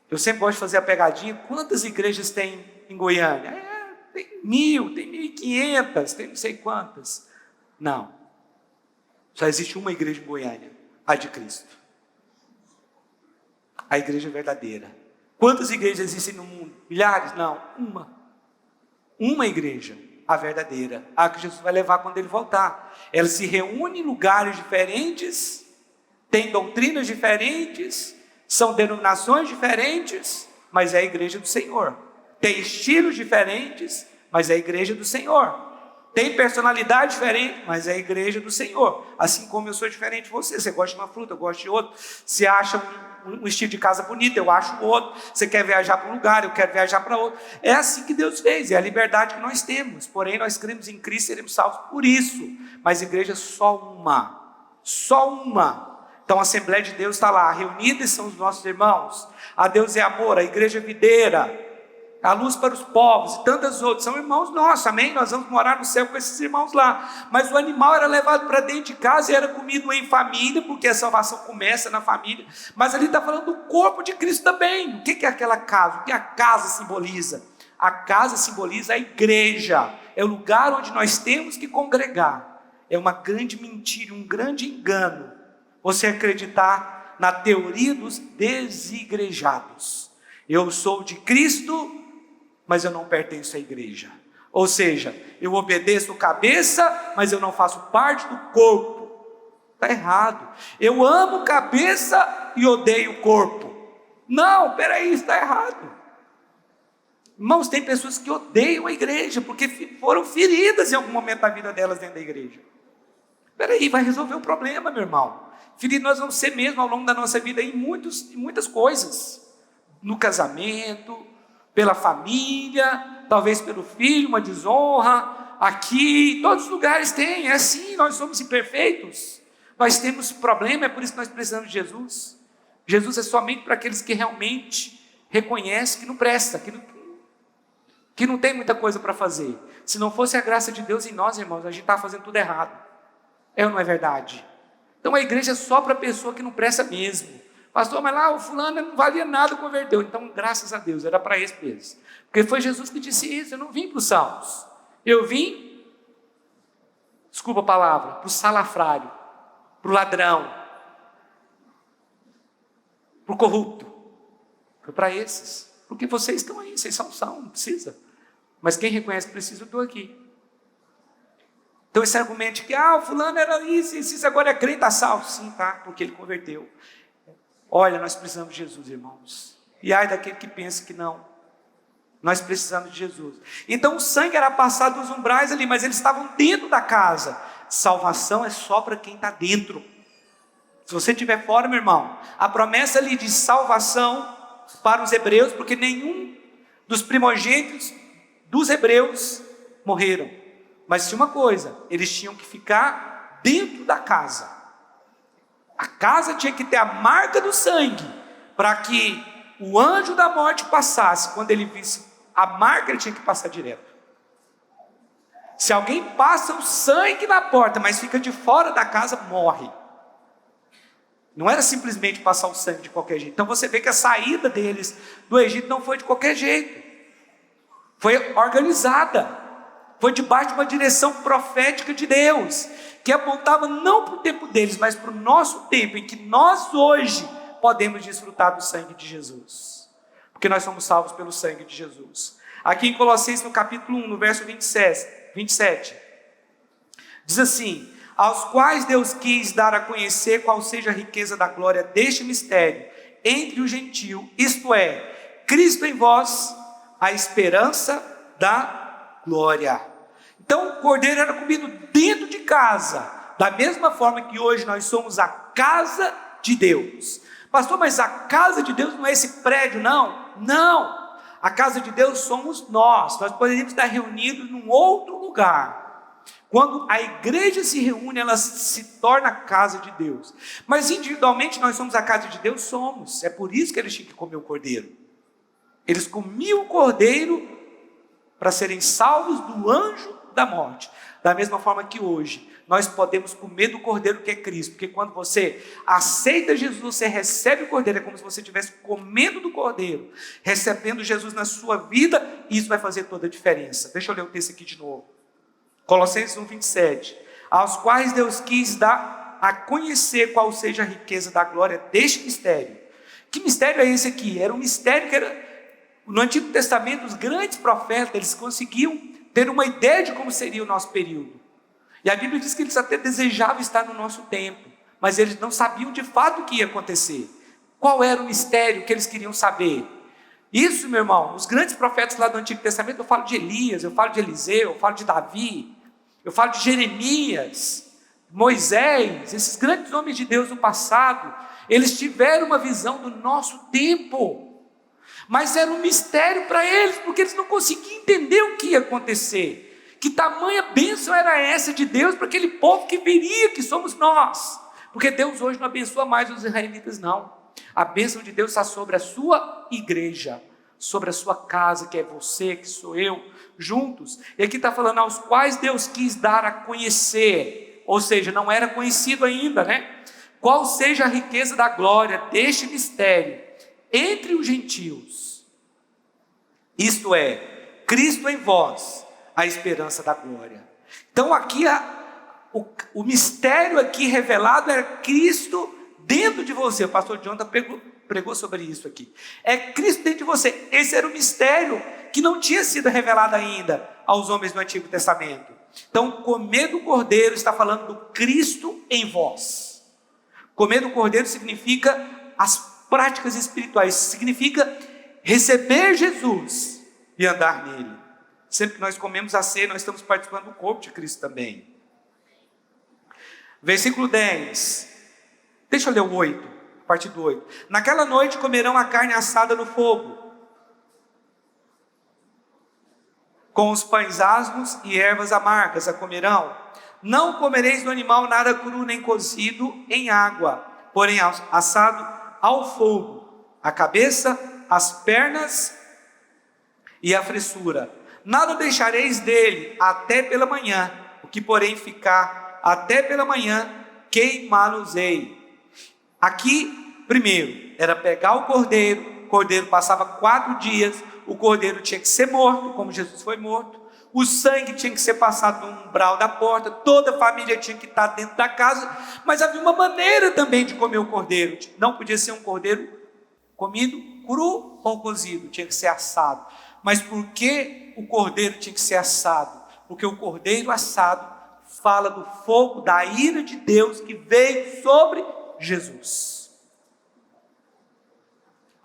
Eu sempre gosto de fazer a pegadinha: quantas igrejas tem em Goiânia? Tem 1.000, tem 1.500, tem não sei quantas. Não, só existe uma igreja em Goiânia, a de Cristo, a igreja verdadeira. Quantas igrejas existem no mundo? Milhares? Não, uma igreja, a verdadeira, a que Jesus vai levar quando ele voltar. Ela se reúne em lugares diferentes, tem doutrinas diferentes, são denominações diferentes, mas é a igreja do Senhor. Tem estilos diferentes, mas é a igreja do Senhor. Tem personalidade diferente, mas é a igreja do Senhor. Assim como eu sou diferente de você. Você gosta de uma fruta, eu gosto de outra. Você acha um estilo de casa bonito, eu acho outro. Você quer viajar para um lugar, eu quero viajar para outro. É assim que Deus fez, é a liberdade que nós temos. Porém, nós cremos em Cristo e seremos salvos por isso. Mas igreja é só uma. Só uma. Então a Assembleia de Deus está lá, reunidos são os nossos irmãos. A Deus é amor, a igreja é videira, a luz para os povos e tantas outras, são irmãos nossos, amém? Nós vamos morar no céu com esses irmãos lá. Mas o animal era levado para dentro de casa e era comido em família, porque a salvação começa na família. Mas ali está falando do corpo de Cristo também. O que é aquela casa? O que a casa simboliza? A casa simboliza a igreja, é o lugar onde nós temos que congregar. É uma grande mentira, um grande engano você acreditar na teoria dos desigrejados. Eu sou de Cristo, mas eu não pertenço à igreja. Ou seja, eu obedeço o cabeça, mas eu não faço parte do corpo. Está errado. Eu amo o cabeça e odeio o corpo. Não, peraí, está errado. Irmãos, tem pessoas que odeiam a igreja, porque foram feridas em algum momento da vida delas dentro da igreja. Peraí, vai resolver o problema, meu irmão. Feridos nós vamos ser mesmo ao longo da nossa vida em muitas coisas. No casamento, pela família, talvez pelo filho, uma desonra, aqui, todos os lugares tem, é assim, nós somos imperfeitos, nós temos problema, é por isso que nós precisamos de Jesus. Jesus é somente para aqueles que realmente reconhecem que não presta, que não tem muita coisa para fazer. Se não fosse a graça de Deus em nós, irmãos, a gente está fazendo tudo errado, é ou não é verdade? Então a igreja é só para a pessoa que não presta mesmo. Pastor, mas lá o fulano não valia nada, converteu. Então, graças a Deus, era para esse mesmo. Porque foi Jesus que disse isso, eu não vim para os salvos. Eu vim, desculpa a palavra, para o salafrário, para o ladrão, para o corrupto. Foi para esses. Porque vocês estão aí, vocês são, não precisa. Mas quem reconhece que precisa, eu estou aqui. Então esse argumento de que, o fulano era isso, agora é crente, está salvo. Sim, tá, porque ele converteu. Olha, nós precisamos de Jesus, irmãos. E ai daquele que pensa que não. Nós precisamos de Jesus. Então o sangue era passado dos umbrais ali, mas eles estavam dentro da casa. Salvação é só para quem está dentro. Se você estiver fora, meu irmão, a promessa ali de salvação para os hebreus, porque nenhum dos primogênitos dos hebreus morreram. Mas tinha uma coisa, eles tinham que ficar dentro da casa. A casa tinha que ter a marca do sangue, para que o anjo da morte passasse. Quando ele visse a marca, ele tinha que passar direto. Se alguém passa o sangue na porta, mas fica de fora da casa, morre. Não era simplesmente passar o sangue de qualquer jeito. Então você vê que a saída deles do Egito não foi de qualquer jeito. Foi organizada. Foi debaixo de uma direção profética de Deus, que apontava não para o tempo deles, mas para o nosso tempo, em que nós hoje podemos desfrutar do sangue de Jesus. Porque nós somos salvos pelo sangue de Jesus. Aqui em Colossenses, no capítulo 1, no verso 27, diz assim: aos quais Deus quis dar a conhecer qual seja a riqueza da glória deste mistério entre o gentio, isto é, Cristo em vós, a esperança da glória. Então o cordeiro era comido dentro de casa, da mesma forma que hoje nós somos a casa de Deus. Pastor, mas a casa de Deus não é esse prédio, não? Não! A casa de Deus somos nós poderíamos estar reunidos num outro lugar. Quando a igreja se reúne, ela se torna a casa de Deus. Mas individualmente nós somos a casa de Deus, somos. É por isso que eles tinham que comer o cordeiro. Eles comiam o cordeiro para serem salvos do anjo da morte. Da mesma forma que hoje, nós podemos comer do cordeiro que é Cristo. Porque quando você aceita Jesus, você recebe o cordeiro. É como se você estivesse comendo do cordeiro, recebendo Jesus na sua vida. E isso vai fazer toda a diferença. Deixa eu ler o texto aqui de novo. Colossenses 1, 27, aos quais Deus quis dar a conhecer qual seja a riqueza da glória deste mistério. Que mistério é esse aqui? Era um mistério que era, no Antigo Testamento, os grandes profetas, eles conseguiam ter uma ideia de como seria o nosso período. E a Bíblia diz que eles até desejavam estar no nosso tempo, mas eles não sabiam de fato o que ia acontecer. Qual era o mistério que eles queriam saber? Isso, meu irmão, os grandes profetas lá do Antigo Testamento, eu falo de Elias, eu falo de Eliseu, eu falo de Davi, eu falo de Jeremias, Moisés, esses grandes homens de Deus do passado, eles tiveram uma visão do nosso tempo, mas era um mistério para eles, porque eles não conseguiam entender o que ia acontecer, que tamanha bênção era essa de Deus para aquele povo que viria, que somos nós, porque Deus hoje não abençoa mais os israelitas, não. A bênção de Deus está sobre a sua igreja, sobre a sua casa, que é você, que sou eu, juntos. E aqui está falando aos quais Deus quis dar a conhecer, ou seja, não era conhecido ainda, né? Qual seja a riqueza da glória deste mistério entre os gentios, isto é, Cristo em vós, a esperança da glória. Então aqui o mistério aqui revelado era Cristo dentro de você. O pastor Jonathan pregou sobre isso aqui. É Cristo dentro de você. Esse era o mistério que não tinha sido revelado ainda aos homens do Antigo Testamento. Então, comer do cordeiro está falando do Cristo em vós. Comer do cordeiro significa as práticas espirituais, significa receber Jesus e andar nele. Sempre que nós comemos a ceia, nós estamos participando do corpo de Cristo também. Versículo 10. Deixa eu ler o 8, a partir do 8. Naquela noite comerão a carne assada no fogo, com os pães asmos e ervas amargas a comerão. Não comereis do animal nada cru nem cozido em água, porém assado ao fogo, a cabeça, as pernas e a fressura. Nada deixareis dele até pela manhã, o que porém ficar até pela manhã, queimá-los-ei. Aqui, primeiro, era pegar o cordeiro passava 4 dias, o cordeiro tinha que ser morto, como Jesus foi morto, o sangue tinha que ser passado no umbral da porta, toda a família tinha que estar dentro da casa, mas havia uma maneira também de comer o cordeiro, não podia ser um cordeiro comido cru ou cozido, tinha que ser assado. Mas por que o cordeiro tinha que ser assado? Porque o cordeiro assado fala do fogo, da ira de Deus que veio sobre Jesus.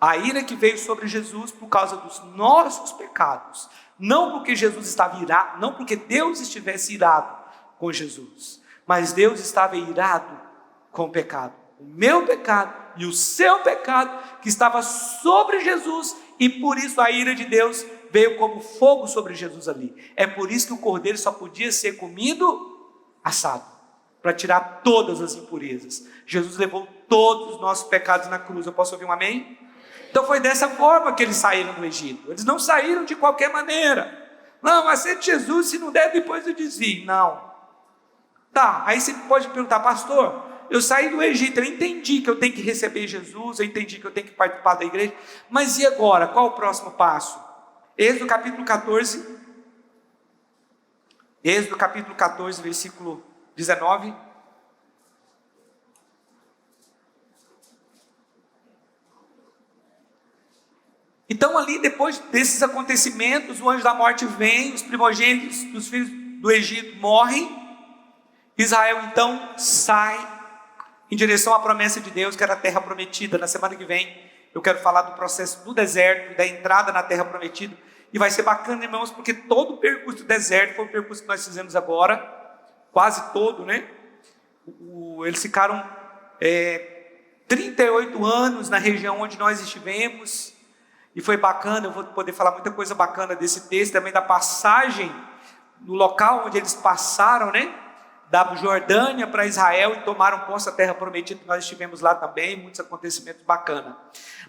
A ira que veio sobre Jesus por causa dos nossos pecados, não porque Jesus estava irado, não porque Deus estivesse irado com Jesus, mas Deus estava irado com o pecado. o meu pecado e o seu pecado que estava sobre Jesus, e por isso a ira de Deus veio como fogo sobre Jesus ali. É por isso que o cordeiro só podia ser comido assado, para tirar todas as impurezas. Jesus levou todos os nossos pecados na cruz. Eu posso ouvir um amém? Então foi dessa forma que eles saíram do Egito. Eles não saíram de qualquer maneira. Não, aceite Jesus, se não der, depois eu desvio. Não. Tá, aí você pode perguntar, pastor, eu saí do Egito, eu entendi que eu tenho que receber Jesus, eu entendi que eu tenho que participar da igreja, mas e agora? Qual o próximo passo? Êxodo capítulo 14, versículo 19. Então ali, depois desses acontecimentos, o anjo da morte vem, os primogênitos dos filhos do Egito morrem, Israel então sai em direção à promessa de Deus, que era a terra prometida. Na semana que vem eu quero falar do processo do deserto, da entrada na terra prometida, e vai ser bacana, irmãos, porque todo o percurso do deserto foi o percurso que nós fizemos agora, quase todo, né? Eles ficaram 38 anos na região onde nós estivemos, e foi bacana. Eu vou poder falar muita coisa bacana desse texto, também da passagem, no local onde eles passaram, né? Da Jordânia para Israel e tomaram posse da terra prometida. Nós estivemos lá também, muitos acontecimentos bacanas.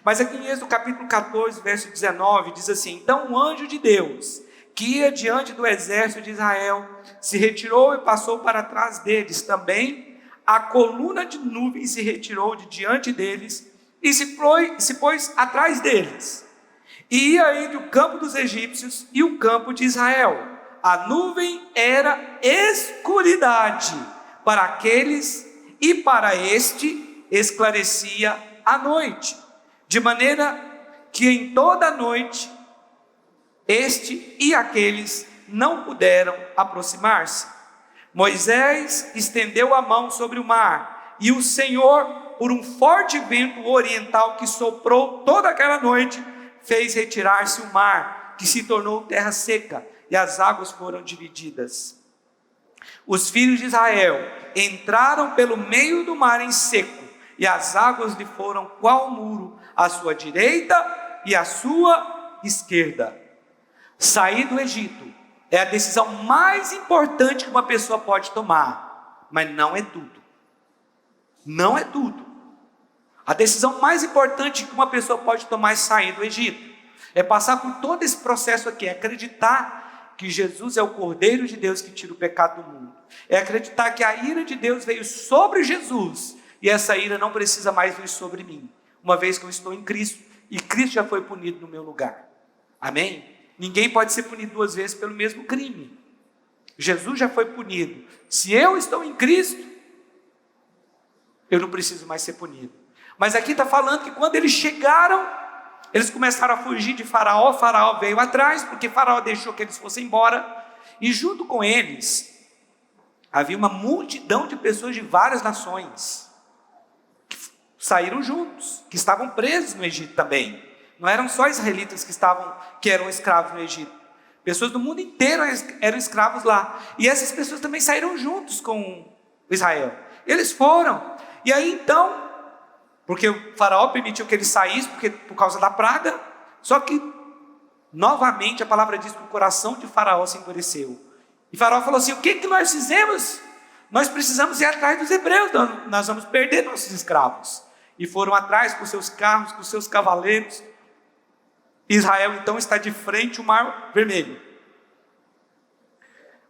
Mas aqui em Êxodo capítulo 14, verso 19, diz assim: então o anjo de Deus, que ia diante do exército de Israel, se retirou e passou para trás deles. Também a coluna de nuvem se retirou de diante deles e se pôs atrás deles. E ia entre o campo dos egípcios e o campo de Israel. A nuvem era escuridade para aqueles, e para este esclarecia a noite, de maneira que em toda a noite este e aqueles não puderam aproximar-se. Moisés estendeu a mão sobre o mar, e o Senhor, por um forte vento oriental que soprou toda aquela noite, fez retirar-se o mar, que se tornou terra seca, e as águas foram divididas. Os filhos de Israel entraram pelo meio do mar em seco, e as águas lhe foram qual muro, à sua direita e à sua esquerda. Sair do Egito é a decisão mais importante que uma pessoa pode tomar, mas não é tudo. Não é tudo. A decisão mais importante que uma pessoa pode tomar é sair do Egito. É passar por todo esse processo aqui, é acreditar que Jesus é o Cordeiro de Deus que tira o pecado do mundo. É acreditar que a ira de Deus veio sobre Jesus, e essa ira não precisa mais vir sobre mim, uma vez que eu estou em Cristo, e Cristo já foi punido no meu lugar. Amém? Ninguém pode ser punido duas vezes pelo mesmo crime. Jesus já foi punido. Se eu estou em Cristo, eu não preciso mais ser punido. Mas aqui está falando que quando eles chegaram, eles começaram a fugir de Faraó. Faraó veio atrás, porque Faraó deixou que eles fossem embora. E junto com eles, havia uma multidão de pessoas de várias nações, que saíram juntos, que estavam presos no Egito também. Não eram só israelitas que eram escravos no Egito. Pessoas do mundo inteiro eram escravos lá. E essas pessoas também saíram juntos com Israel. Eles foram. E aí então, porque o faraó permitiu que eles saíssem por causa da praga, só que novamente a palavra diz que o coração de Faraó se endureceu. E Faraó falou assim: o que nós fizemos? Nós precisamos ir atrás dos hebreus, nós vamos perder nossos escravos. E foram atrás com seus carros, com seus cavaleiros. Israel então está de frente ao Mar Vermelho,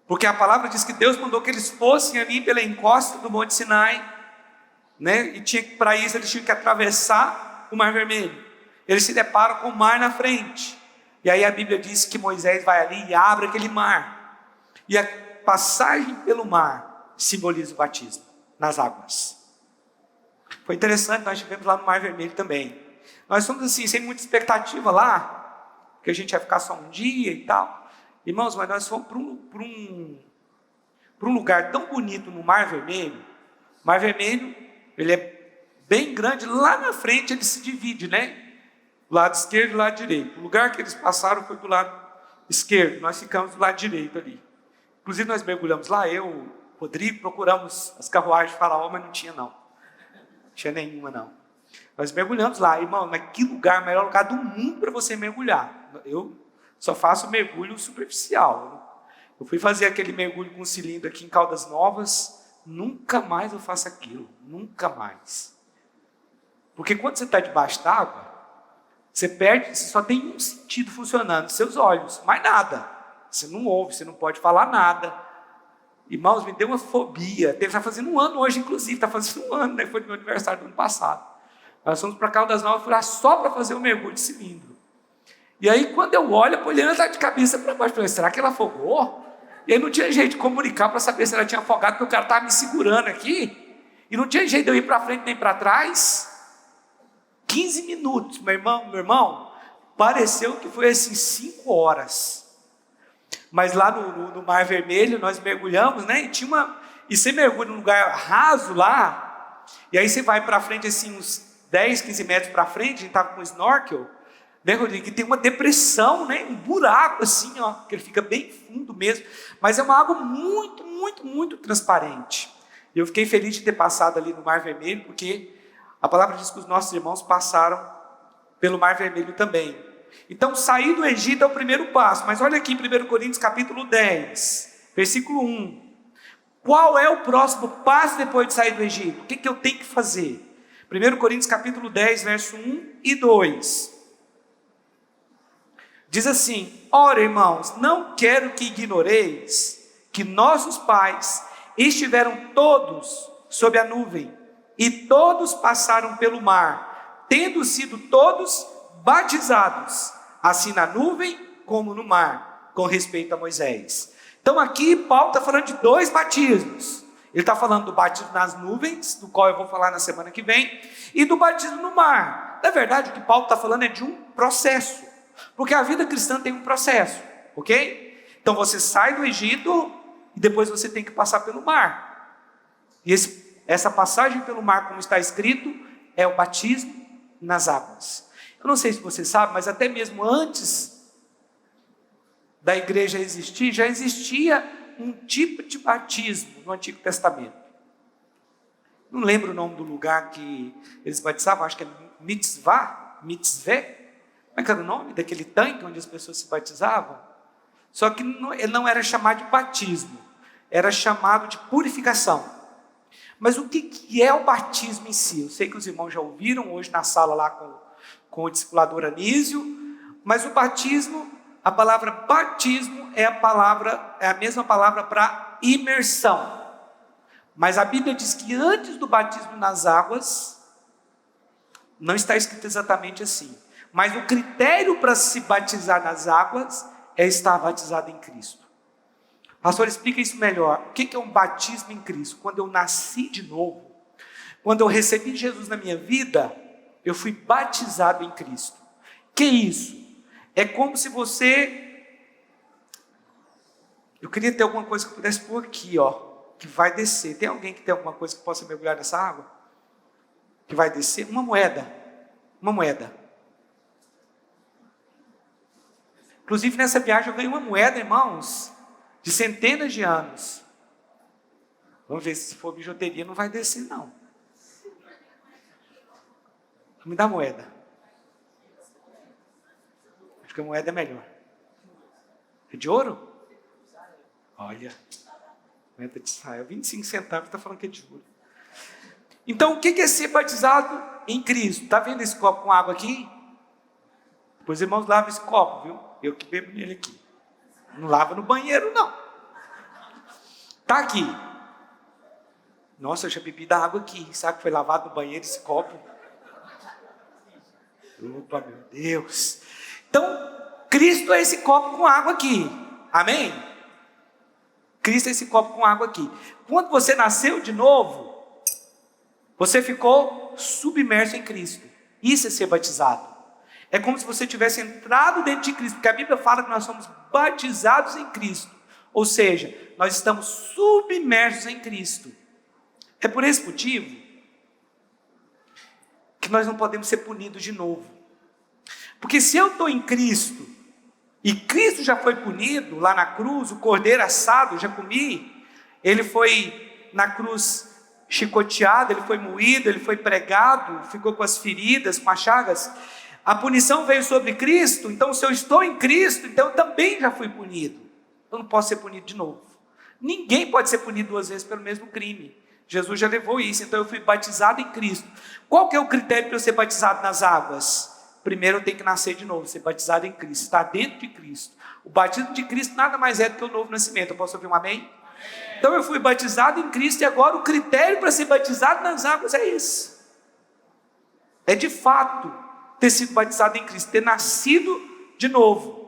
porque a palavra diz que Deus mandou que eles fossem ali pela encosta do Monte Sinai, né? E para isso eles tinham que atravessar o Mar Vermelho. Eles se deparam com o mar na frente, e aí a Bíblia diz que Moisés vai ali e abre aquele mar, e a passagem pelo mar simboliza o batismo nas águas. Foi interessante, nós estivemos lá no Mar Vermelho também. Nós fomos assim, sem muita expectativa lá, que a gente ia ficar só um dia e tal. Irmãos, mas nós fomos para um lugar tão bonito no Mar Vermelho. O Mar Vermelho, ele é bem grande, lá na frente ele se divide, né? Do lado esquerdo e do lado direito. O lugar que eles passaram foi do lado esquerdo, nós ficamos do lado direito ali. Inclusive nós mergulhamos lá, eu, Rodrigo, procuramos as carruagens de Faraó, mas não tinha não. tinha nenhuma não. Nós mergulhamos lá, irmão, mas que lugar, melhor lugar do mundo para você mergulhar. Eu só faço mergulho superficial. Eu fui fazer aquele mergulho com cilindro aqui em Caldas Novas, nunca mais eu faço aquilo, nunca mais. Porque quando você está debaixo d'água, você só tem um sentido funcionando, seus olhos, mais nada. Você não ouve, você não pode falar nada. Irmãos, me deu uma fobia. Está fazendo um ano hoje, inclusive, está fazendo um ano, né? Foi do meu aniversário do ano passado. Nós fomos para Caldas Novas, fui lá só para fazer o mergulho de cilindro. E aí, quando eu olho, a Poliana está de cabeça para baixo. Falei, será que ela afogou? E aí não tinha jeito de comunicar para saber se ela tinha afogado, porque o cara estava me segurando aqui. E não tinha jeito de eu ir para frente nem para trás. 15 minutos, meu irmão, pareceu que foi assim 5 horas. Mas lá no Mar Vermelho, nós mergulhamos, né? E você mergulha num lugar raso lá, e aí você vai para frente assim, uns 10, 15 metros para frente, a gente estava com snorkel, né, Rodrigo? Que tem uma depressão, né? Um buraco assim, ó, que ele fica bem fundo mesmo, mas é uma água muito, muito, muito transparente. E eu fiquei feliz de ter passado ali no Mar Vermelho, porque a palavra diz que os nossos irmãos passaram pelo Mar Vermelho também. Então, sair do Egito é o primeiro passo. Mas olha aqui em 1 Coríntios capítulo 10, versículo 1. Qual é o próximo passo depois de sair do Egito? O que eu tenho que fazer? 1 Coríntios capítulo 10, verso 1 e 2. Diz assim: ora, irmãos, não quero que ignoreis que nossos pais estiveram todos sob a nuvem, e todos passaram pelo mar, tendo sido todos batizados, assim na nuvem como no mar, com respeito a Moisés. Então aqui Paulo está falando de 2 batismos. Ele está falando do batismo nas nuvens, do qual eu vou falar na semana que vem, e do batismo no mar. Na verdade, o que Paulo está falando é de um processo, porque a vida cristã tem um processo, ok? Então você sai do Egito e depois você tem que passar pelo mar. E essa passagem pelo mar, como está escrito, é o batismo nas águas. Eu não sei se você sabe, mas até mesmo antes da igreja existir, já existia um tipo de batismo no Antigo Testamento. Não lembro o nome do lugar que eles batizavam, acho que é mitzvah. Como é que era o nome daquele tanque onde as pessoas se batizavam? Só que ele não era chamado de batismo, era chamado de purificação. Mas o que é o batismo em si? Eu sei que os irmãos já ouviram hoje na sala lá com o discipulador Anísio, mas o batismo, a palavra batismo é a mesma palavra para imersão. Mas a Bíblia diz que antes do batismo nas águas, não está escrito exatamente assim, mas o critério para se batizar nas águas é estar batizado em Cristo. Pastor, explica isso melhor. O que é um batismo em Cristo? Quando eu nasci de novo, quando eu recebi Jesus na minha vida, eu fui batizado em Cristo. Que isso? É como se você... Eu queria ter alguma coisa que eu pudesse pôr aqui, ó, que vai descer. Tem alguém que tem alguma coisa que possa mergulhar nessa água? Que vai descer? Uma moeda. Uma moeda. Inclusive nessa viagem eu ganhei uma moeda, irmãos, de centenas de anos. Vamos ver, se for bijuteria não vai descer não. Me dá moeda. Acho que a moeda é melhor. É de ouro? Olha, moeda de Israel, 25 centavos, está falando que é de ouro. Então, o que é ser batizado em Cristo? Está vendo esse copo com água aqui? Depois os irmãos lavam esse copo, viu? Eu que bebo nele aqui. Não lava no banheiro, não. Está aqui. Nossa, eu já bebi da água aqui. Sabe que foi lavado no banheiro esse copo? Opa, meu Deus. Então, Cristo é esse copo com água aqui. Amém? Cristo é esse copo com água aqui. Quando você nasceu de novo, você ficou submerso em Cristo. Isso é ser batizado. É como se você tivesse entrado dentro de Cristo, porque a Bíblia fala que nós somos batizados em Cristo. Ou seja, nós estamos submersos em Cristo. É por esse motivo que nós não podemos ser punidos de novo. Porque se eu estou em Cristo, e Cristo já foi punido lá na cruz, o cordeiro assado, já comi, ele foi na cruz chicoteado, ele foi moído, ele foi pregado, ficou com as feridas, com as chagas. A punição veio sobre Cristo, então se eu estou em Cristo, então eu também já fui punido. Eu não posso ser punido de novo. Ninguém pode ser punido duas vezes pelo mesmo crime. Jesus já levou isso, então eu fui batizado em Cristo. Qual que é o critério para eu ser batizado nas águas? Primeiro eu tenho que nascer de novo, ser batizado em Cristo, estar dentro de Cristo. O batismo de Cristo nada mais é do que o novo nascimento. Eu posso ouvir um amém? Então eu fui batizado em Cristo e agora o critério para ser batizado nas águas é esse. É de fato ter sido batizado em Cristo, ter nascido de novo.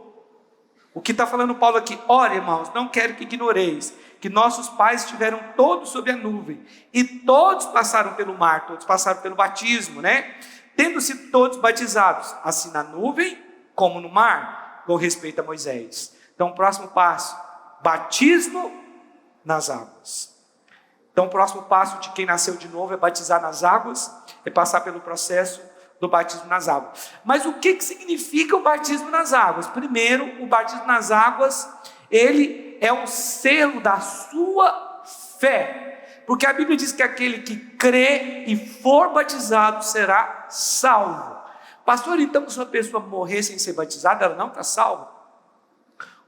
O que está falando Paulo aqui? Ora, irmãos, não quero que ignoreis que nossos pais estiveram todos sob a nuvem e todos passaram pelo mar, todos passaram pelo batismo, né? Tendo sido todos batizados, assim na nuvem como no mar, com respeito a Moisés. Então o próximo passo, batismo nas águas. Então o próximo passo de quem nasceu de novo é batizar nas águas, é passar pelo processo do batismo nas águas. Mas o que significa o batismo nas águas? Primeiro, o batismo nas águas, ele é um selo da sua fé. Porque a Bíblia diz que aquele que crê e for batizado será salvo. Pastor, então se uma pessoa morrer sem ser batizada, ela não está salva?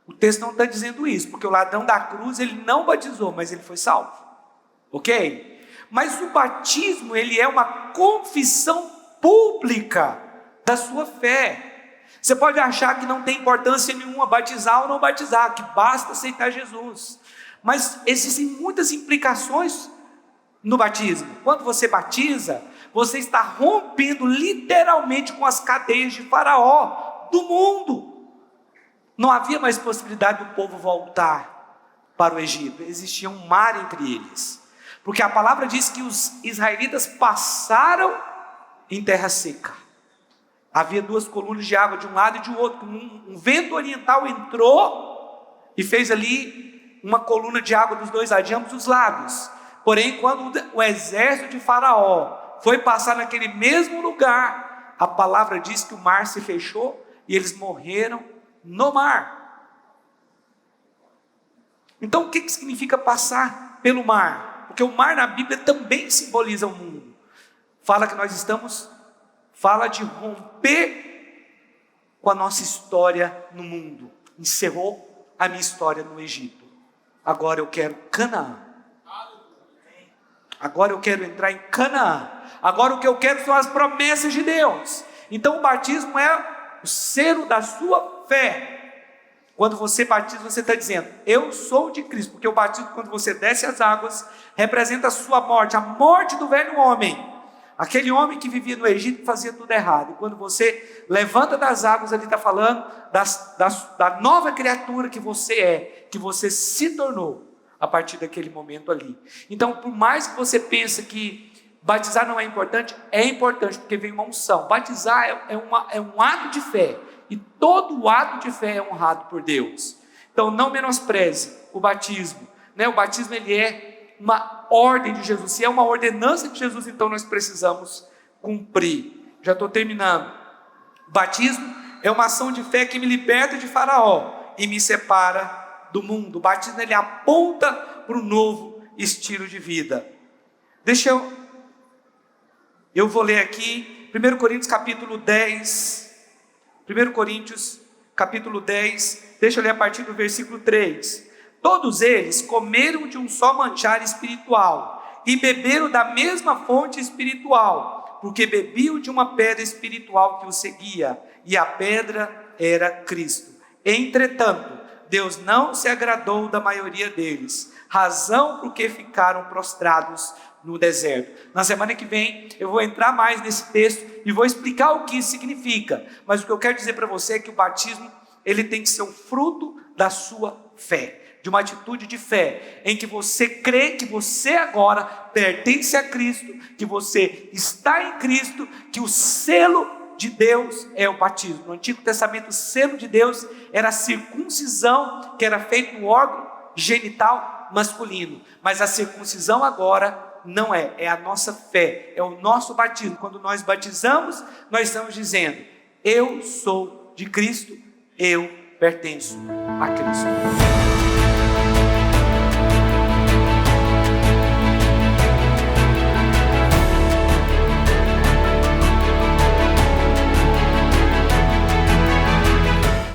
O texto não está dizendo isso, porque o ladrão da cruz, ele não batizou, mas ele foi salvo. Ok? Mas o batismo, ele é uma confissão pública da sua fé. Você pode achar que não tem importância nenhuma batizar ou não batizar, que basta aceitar Jesus. Mas existem muitas implicações no batismo. Quando você batiza, você está rompendo literalmente com as cadeias de Faraó, do mundo. Não havia mais possibilidade do povo voltar para o Egito. Existia um mar entre eles. Porque a palavra diz que os israelitas passaram em terra seca. Havia duas colunas de água de um lado e de outro. Um vento oriental entrou e fez ali uma coluna de água dos dois lados, de ambos os lados. Porém, quando o exército de Faraó foi passar naquele mesmo lugar, a palavra diz que o mar se fechou e eles morreram no mar. Então o que significa passar pelo mar? Porque o mar na Bíblia também simboliza o mundo. Fala que nós estamos, fala de romper com a nossa história no mundo. Encerrou a minha história no Egito. Agora eu quero Canaã. Agora eu quero entrar em Canaã. Agora o que eu quero são as promessas de Deus. Então o batismo é o selo da sua fé. Quando você batiza, você está dizendo, eu sou de Cristo. Porque o batismo, quando você desce as águas, representa a sua morte, a morte do velho homem. Aquele homem que vivia no Egito e fazia tudo errado. E quando você levanta das águas, ali está falando da nova criatura que você é, que você se tornou a partir daquele momento ali. Então, por mais que você pense que batizar não é importante porque vem uma unção. Batizar é um ato de fé. E todo ato de fé é honrado por Deus. Então não menospreze o batismo, né? O batismo ele é uma ordem de Jesus. Se é uma ordenança de Jesus, então nós precisamos cumprir. Já estou terminando. O batismo é uma ação de fé que me liberta de Faraó e me separa do mundo. O batismo ele aponta para um novo estilo de vida. Eu vou ler aqui 1 Coríntios capítulo 10. 1 Coríntios capítulo 10, deixa eu ler a partir do versículo 3. Todos eles comeram de um só manjar espiritual e beberam da mesma fonte espiritual, porque bebiam de uma pedra espiritual que os seguia, e a pedra era Cristo. Entretanto, Deus não se agradou da maioria deles, razão por que ficaram prostrados no deserto. Na semana que vem eu vou entrar mais nesse texto e vou explicar o que isso significa. Mas o que eu quero dizer para você é que o batismo ele tem que ser o fruto da sua fé, de uma atitude de fé, em que você crê que você agora pertence a Cristo, que você está em Cristo, que o selo de Deus é o batismo. No Antigo Testamento o selo de Deus era a circuncisão, que era feita no órgão genital masculino, mas a circuncisão agora não é a nossa fé, é o nosso batismo. Quando nós batizamos, nós estamos dizendo, eu sou de Cristo, eu pertenço a Cristo.